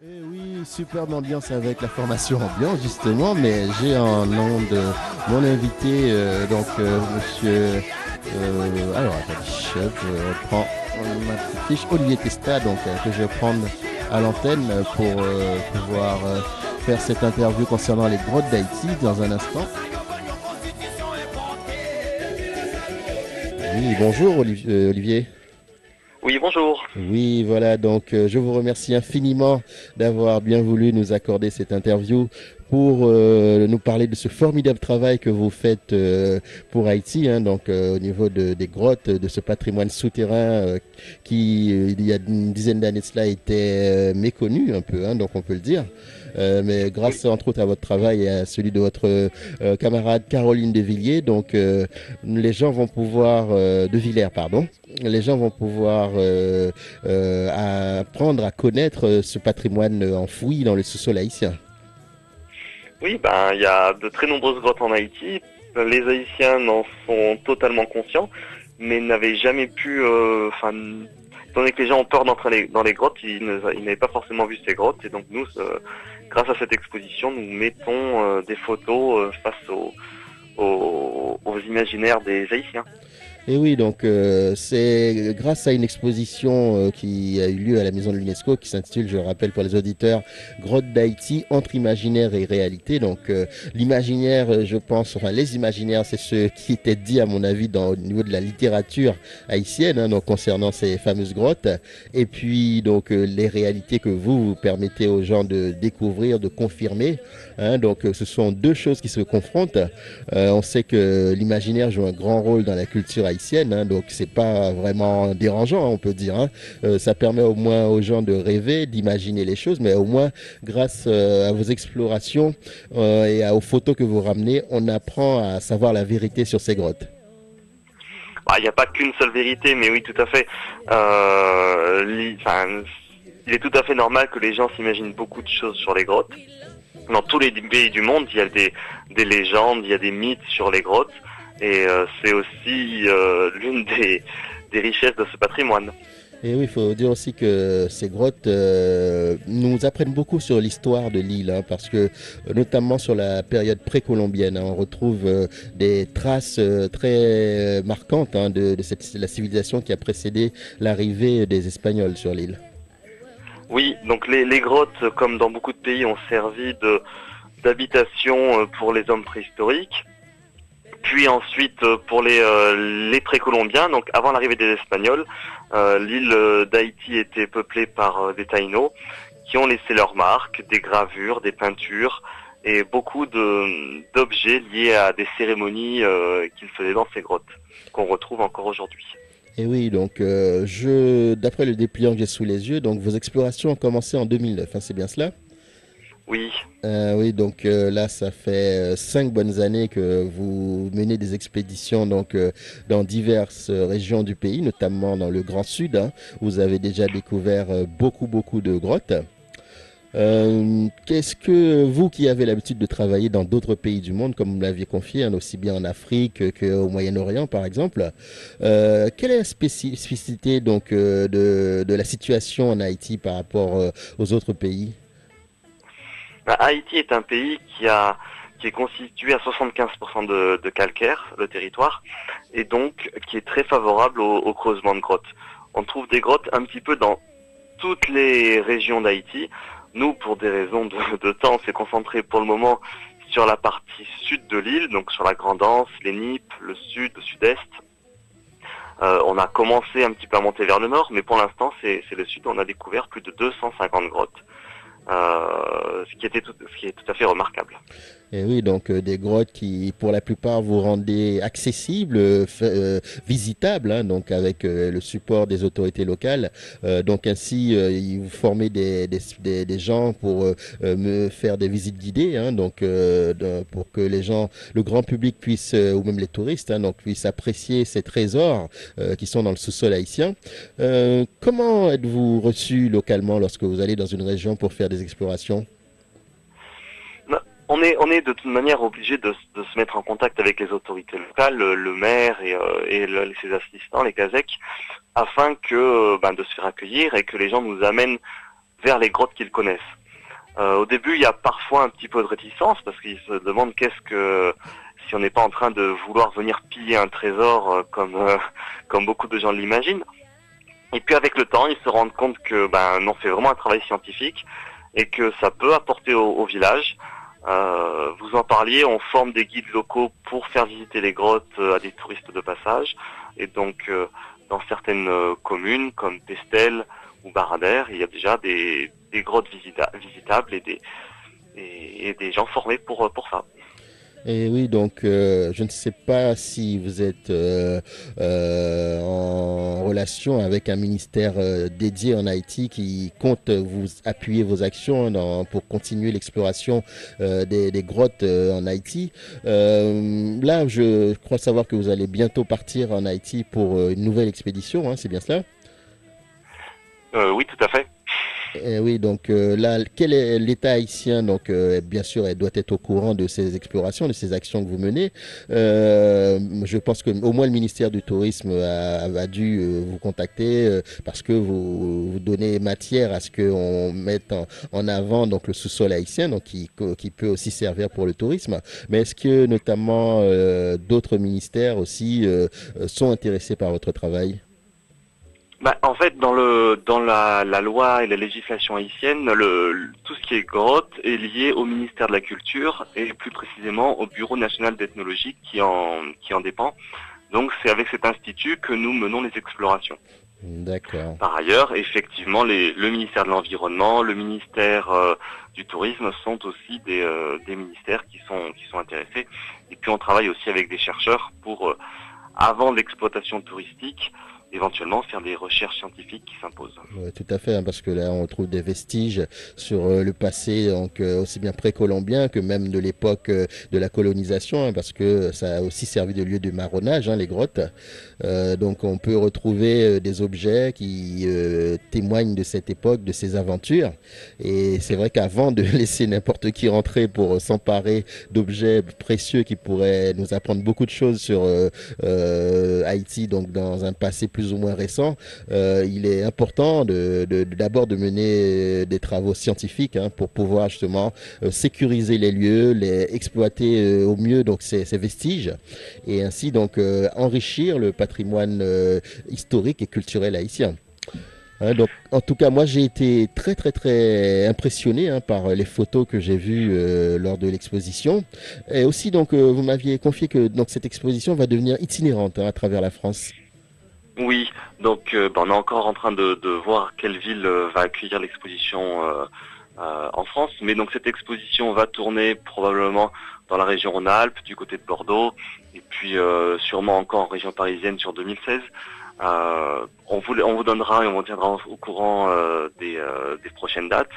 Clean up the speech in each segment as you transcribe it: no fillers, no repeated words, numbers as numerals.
Eh oui, superbe ambiance avec la formation ambiance justement, mais j'ai en nom de mon invité, monsieur, alors attendez, je prends ma petite fiche, Olivier Testa, que je vais prendre à l'antenne pour pouvoir faire cette interview concernant les grottes d'Haïti dans un instant. Oui, bonjour Olivier. Oui, bonjour. Oui, voilà, je vous remercie infiniment d'avoir bien voulu nous accorder cette interview pour nous parler de ce formidable travail que vous faites pour Haïti, au niveau des grottes, de ce patrimoine souterrain qui, il y a une dizaine d'années de cela, était méconnu un peu, donc on peut le dire. Mais Oui. grâce entre autres à votre travail et à celui de votre camarade Caroline de Villiers, les gens vont pouvoir, de Villers, pardon, les gens vont pouvoir apprendre à connaître ce patrimoine enfoui dans le sous-sol haïtien. Oui, ben, il y a de très nombreuses grottes en Haïti. Les Haïtiens en sont totalement conscients, mais n'avaient jamais pu, étant donné que les gens ont peur d'entrer dans les grottes, ils n'avaient pas forcément vu ces grottes. Et donc nous, grâce à cette exposition, nous mettons des photos face aux imaginaires des Haïtiens. Et oui, c'est grâce à une exposition qui a eu lieu à la maison de l'UNESCO qui s'intitule, je le rappelle pour les auditeurs, Grotte d'Haïti entre imaginaire et réalité. L'imaginaire, je pense, enfin les imaginaires, c'est ce qui était dit à mon avis au niveau de la littérature haïtienne, donc concernant ces fameuses grottes. Et puis les réalités que vous permettez aux gens de découvrir, de confirmer. Ce sont deux choses qui se confrontent. On sait que l'imaginaire joue un grand rôle dans la culture haïtienne, donc c'est pas vraiment dérangeant, on peut dire. Ça permet au moins aux gens de rêver, d'imaginer les choses, mais au moins grâce à vos explorations aux photos que vous ramenez, on apprend à savoir la vérité sur ces grottes. Bah, il n'y a pas qu'une seule vérité, mais oui, tout à fait. Il est tout à fait normal que les gens s'imaginent beaucoup de choses sur les grottes. Dans tous les pays du monde, il y a des légendes, il y a des mythes sur les grottes, et c'est aussi l'une des richesses de ce patrimoine. Et oui, il faut dire aussi que ces grottes nous apprennent beaucoup sur l'histoire de l'île, parce que notamment sur la période précolombienne, on retrouve des traces très marquantes de la civilisation qui a précédé l'arrivée des Espagnols sur l'île. Oui, donc les grottes, comme dans beaucoup de pays, ont servi d'habitation pour les hommes préhistoriques. Puis ensuite pour les précolombiens, donc avant l'arrivée des Espagnols, l'île d'Haïti était peuplée par des Taïnos qui ont laissé leurs marques, des gravures, des peintures et beaucoup d'objets liés à des cérémonies qu'ils faisaient dans ces grottes, qu'on retrouve encore aujourd'hui. Et oui, d'après le dépliant que j'ai sous les yeux, vos explorations ont commencé en 2009, c'est bien cela? Oui, Oui, là, ça fait 5 bonnes années que vous menez des expéditions dans diverses régions du pays, notamment dans le Grand Sud. Vous avez déjà découvert beaucoup de grottes. Qu'est-ce que vous qui avez l'habitude de travailler dans d'autres pays du monde, comme vous l'aviez confié, aussi bien en Afrique qu'au Moyen-Orient par exemple, quelle est la spécificité de la situation en Haïti par rapport aux autres pays? bah, Haïti est un pays qui est constitué à 75% de calcaire, le territoire, et donc qui est très favorable au creusement de grottes. On trouve des grottes un petit peu dans toutes les régions d'Haïti. Nous, pour des raisons de temps, on s'est concentré pour le moment sur la partie sud de l'île, donc sur la Grande Anse, les Nippes, le sud, le sud-est. On a commencé un petit peu à monter vers le nord, mais pour l'instant, c'est le sud. On a découvert plus de 250 grottes, ce qui est tout à fait remarquable. Et oui, des grottes qui, pour la plupart, vous rendaient accessibles, visitables, avec le support des autorités locales. Ainsi, vous formez des gens pour me faire des visites guidées, pour que les gens, le grand public puisse, ou même les touristes, puissent apprécier ces trésors qui sont dans le sous-sol haïtien. Comment êtes-vous reçu localement lorsque vous allez dans une région pour faire des explorations? On est de toute manière obligé de se mettre en contact avec les autorités locales, le maire et ses assistants, les CASEC, afin de se faire accueillir et que les gens nous amènent vers les grottes qu'ils connaissent. Au début, il y a parfois un petit peu de réticence parce qu'ils se demandent si on n'est pas en train de vouloir venir piller un trésor comme beaucoup de gens l'imaginent. Et puis avec le temps, ils se rendent compte que on fait vraiment un travail scientifique et que ça peut apporter au village. Vous en parliez, on forme des guides locaux pour faire visiter les grottes à des touristes de passage. Et donc, dans certaines communes comme Pestel ou Baradère, il y a déjà des grottes visitables et des gens formés pour ça. Et oui, donc je ne sais pas si vous êtes en relation avec un ministère dédié en Haïti qui compte vous appuyer vos actions pour continuer l'exploration des grottes en Haïti. Là, je crois savoir que vous allez bientôt partir en Haïti pour une nouvelle expédition, hein, c'est bien cela? Oui, tout à fait. Oui, donc là, quel est l'État haïtien? Donc, bien sûr, elle doit être au courant de ces explorations, de ces actions que vous menez. Je pense que au moins le ministère du Tourisme a dû vous contacter parce que vous donnez matière à ce qu'on mette en avant donc le sous-sol haïtien, donc qui peut aussi servir pour le tourisme. Mais est-ce que notamment d'autres ministères aussi sont intéressés par votre travail? En fait, dans la loi et la législation haïtienne, tout ce qui est grotte est lié au ministère de la Culture et plus précisément au Bureau national d'ethnologie qui en dépend. Donc c'est avec cet institut que nous menons les explorations. D'accord. Par ailleurs, effectivement, le ministère de l'Environnement, le ministère du Tourisme sont aussi des ministères qui sont intéressés. Et puis on travaille aussi avec des chercheurs pour, avant l'exploitation touristique, éventuellement faire des recherches scientifiques qui s'imposent. Ouais, tout à fait, hein, parce que là, on trouve des vestiges sur le passé, donc aussi bien précolombien que même de l'époque de la colonisation, hein, parce que ça a aussi servi de lieu de marronnage, hein, les grottes. Donc, on peut retrouver des objets qui témoignent de cette époque, de ces aventures. Et c'est vrai qu'avant de laisser n'importe qui rentrer pour s'emparer d'objets précieux qui pourraient nous apprendre beaucoup de choses sur Haïti, donc dans un passé plus ou moins récent, il est important d'abord de mener des travaux scientifiques hein, pour pouvoir justement sécuriser les lieux, les exploiter au mieux donc ces vestiges et ainsi donc enrichir le patrimoine historique et culturel haïtien. Hein, donc, en tout cas, moi, j'ai été très impressionné hein, par les photos que j'ai vues lors de l'exposition. Et aussi, donc, vous m'aviez confié que donc cette exposition va devenir itinérante hein, à travers la France. Oui, donc on est encore en train de voir quelle ville va accueillir l'exposition en France. Mais donc cette exposition va tourner probablement dans la région Rhône-Alpes, du côté de Bordeaux, et puis sûrement encore en région parisienne sur 2016. On vous donnera et on vous tiendra au courant des prochaines dates.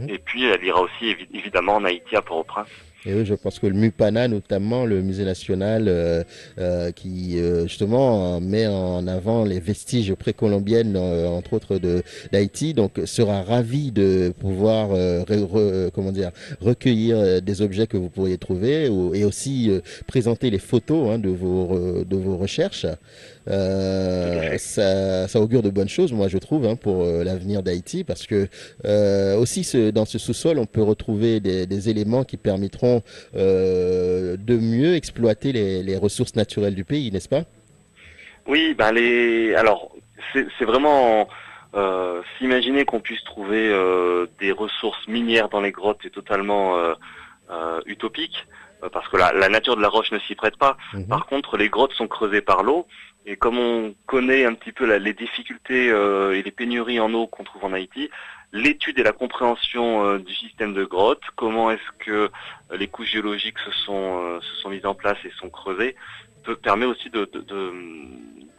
Et puis elle ira aussi évidemment en Haïti à Port-au-Prince. Et oui, je pense que le MUPANA, notamment le musée national, qui justement met en avant les vestiges précolombiennes, entre autres d'Haïti, donc sera ravi de pouvoir comment dire, recueillir des objets que vous pourriez trouver et aussi présenter les photos hein, de vos recherches. Ça augure de bonnes choses, moi je trouve, hein, pour l'avenir d'Haïti, parce que aussi dans ce sous-sol, on peut retrouver des éléments qui permettront de mieux exploiter les ressources naturelles du pays, n'est-ce pas? Oui, alors c'est vraiment s'imaginer qu'on puisse trouver des ressources minières dans les grottes est totalement utopique parce que la nature de la roche ne s'y prête pas. Par contre, les grottes sont creusées par l'eau. Et comme on connaît un petit peu les difficultés et les pénuries en eau qu'on trouve en Haïti, l'étude et la compréhension du système de grottes, comment est-ce que les couches géologiques se sont mises en place et sont creusées, permet aussi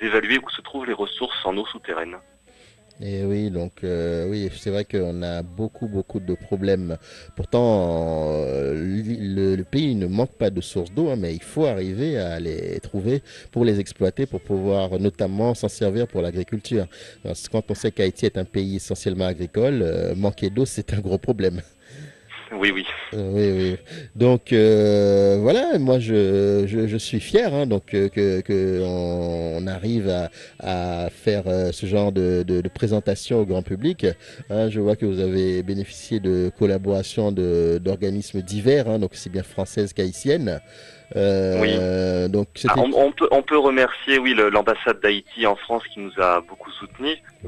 d'évaluer où se trouvent les ressources en eau souterraine. Et oui, donc oui, c'est vrai qu'on a beaucoup de problèmes. Pourtant, le pays ne manque pas de sources d'eau, hein, mais il faut arriver à les trouver pour les exploiter, pour pouvoir notamment s'en servir pour l'agriculture. Parce que quand on sait qu'Haïti est un pays essentiellement agricole, manquer d'eau, c'est un gros problème. Oui, oui. Oui, oui. Donc voilà, moi je suis fier hein, donc que on arrive à faire ce genre de présentation au grand public. Hein, je vois que vous avez bénéficié de collaborations d'organismes divers, hein, donc c'est bien françaises qu'haïtiennes. Oui. Donc Ah, c'était on peut remercier, oui, l'ambassade d'Haïti en France qui nous a oui,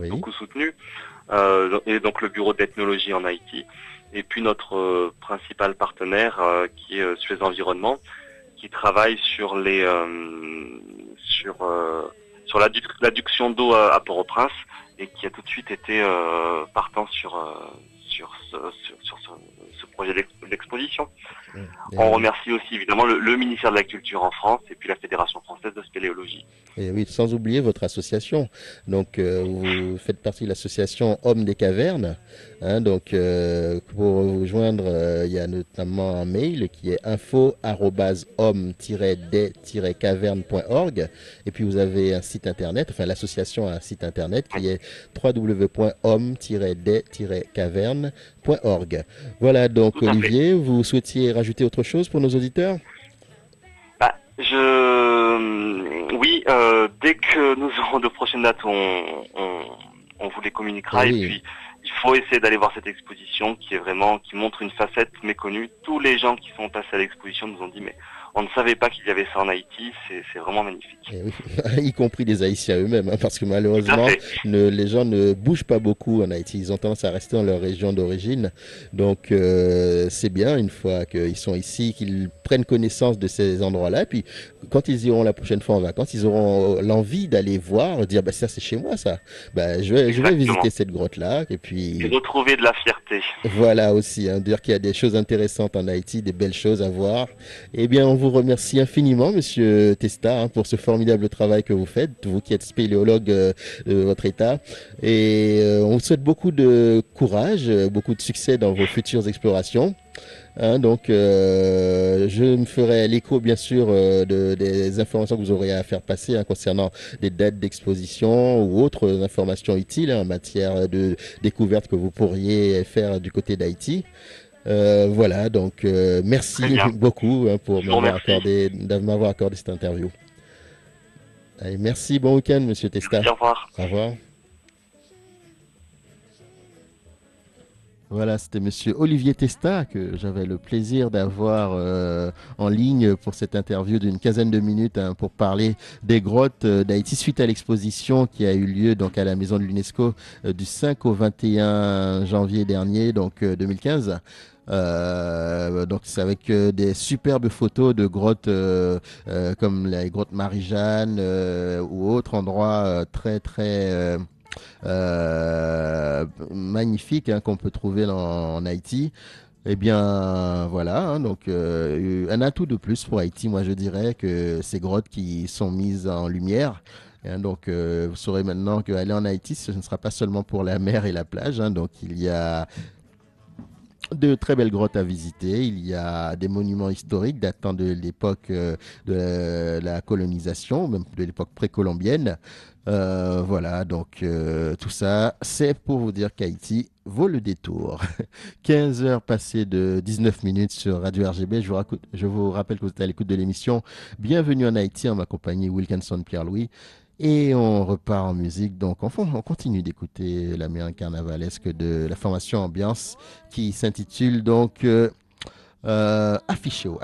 beaucoup soutenu, et donc le bureau d'ethnologie en Haïti. Et puis notre principal partenaire, qui est Suez Environnement, qui travaille sur sur l'adduction d'eau à Port-au-Prince et qui a tout de suite été partant sur ce projet d'exposition. On oui. remercie aussi évidemment le ministère de la Culture en France et puis la Fédération française de spéléologie. Et oui, sans oublier votre association. Donc, vous faites partie de l'association Hommes des Cavernes. Hein, donc, pour vous joindre, il y a notamment un mail qui est info@homme-des-cavernes.org. Et puis, vous avez un site internet, enfin, l'association a un site internet Oui, qui est www.homme-des-cavernes.org. Voilà, donc, tout à fait. Olivier, vous souhaitiez rajouter autre chose pour nos auditeurs? Bah, oui, dès que nous aurons de prochaines dates, on vous les Eh communiquera. Et oui, puis, il faut essayer d'aller voir cette exposition qui montre une facette méconnue. Tous les gens qui sont passés à l'exposition nous ont dit, mais on ne savait pas qu'il y avait ça en Haïti. C'est vraiment magnifique. eh oui, y compris les Haïtiens eux-mêmes, hein, parce que Tout à malheureusement, fait. les gens ne bougent pas beaucoup en Haïti. Ils ont tendance à rester dans leur région d'origine. Donc, c'est bien, une fois qu'ils sont ici, qu'ils prennent connaissance de ces endroits-là. Puis, quand ils iront la prochaine fois en vacances, ils auront l'envie d'aller voir, dire, bah, ça, c'est chez moi, ça. Bah, je vais visiter Exactement. cette grotte-là. Et Et puis, retrouver de la fierté. voilà aussi, hein, dire qu'il y a des choses intéressantes en Haïti, des belles choses à voir. Eh bien, on vous remercie infiniment, Monsieur Testa, hein, pour ce formidable travail que vous faites, vous qui êtes spéléologue de votre État. Et on vous souhaite beaucoup de courage, beaucoup de succès dans vos futures explorations. Hein, donc, je me ferai l'écho, bien sûr, des informations que vous aurez à faire passer hein, concernant des dates d'exposition ou autres informations utiles hein, en matière de découverte que vous pourriez faire du côté d'Haïti. Voilà, donc Très merci bien. beaucoup hein, pour Je vous remercie. m'avoir accordé cette interview. Allez, merci, bon week-end, Monsieur Testa. Merci, au revoir. Au revoir. Voilà, c'était Monsieur Olivier Testa que j'avais le plaisir d'avoir en ligne pour cette interview d'une quinzaine de minutes hein, pour parler des grottes d'Haïti suite à l'exposition qui a eu lieu donc à la maison de l'UNESCO du 5 au 21 janvier dernier, donc 2015. Donc c'est avec des superbes photos de grottes comme les grottes Marie-Jeanne ou autres endroits magnifiques hein, qu'on peut trouver en Haïti. Eh bien, voilà, hein, donc un atout de plus pour Haïti, moi je dirais que ces grottes qui sont mises en lumière. Hein, donc, vous saurez maintenant qu'aller en Haïti, ce ne sera pas seulement pour la mer et la plage. Hein, donc, il y a de très belles grottes à visiter. Il y a des monuments historiques datant de l'époque de la colonisation, même de l'époque précolombienne. Voilà, donc tout ça, c'est pour vous dire qu'Haïti vaut le détour. 15 heures passées de 19 minutes sur Radio RGB. Je vous rappelle que vous êtes à l'écoute de l'émission Bienvenue en Haïti en ma compagnie Wilkinson Pierre-Louis. Et on repart en musique. Donc, on continue d'écouter la musique carnavalesque de la formation Ambiance qui s'intitule donc Affichez-vous.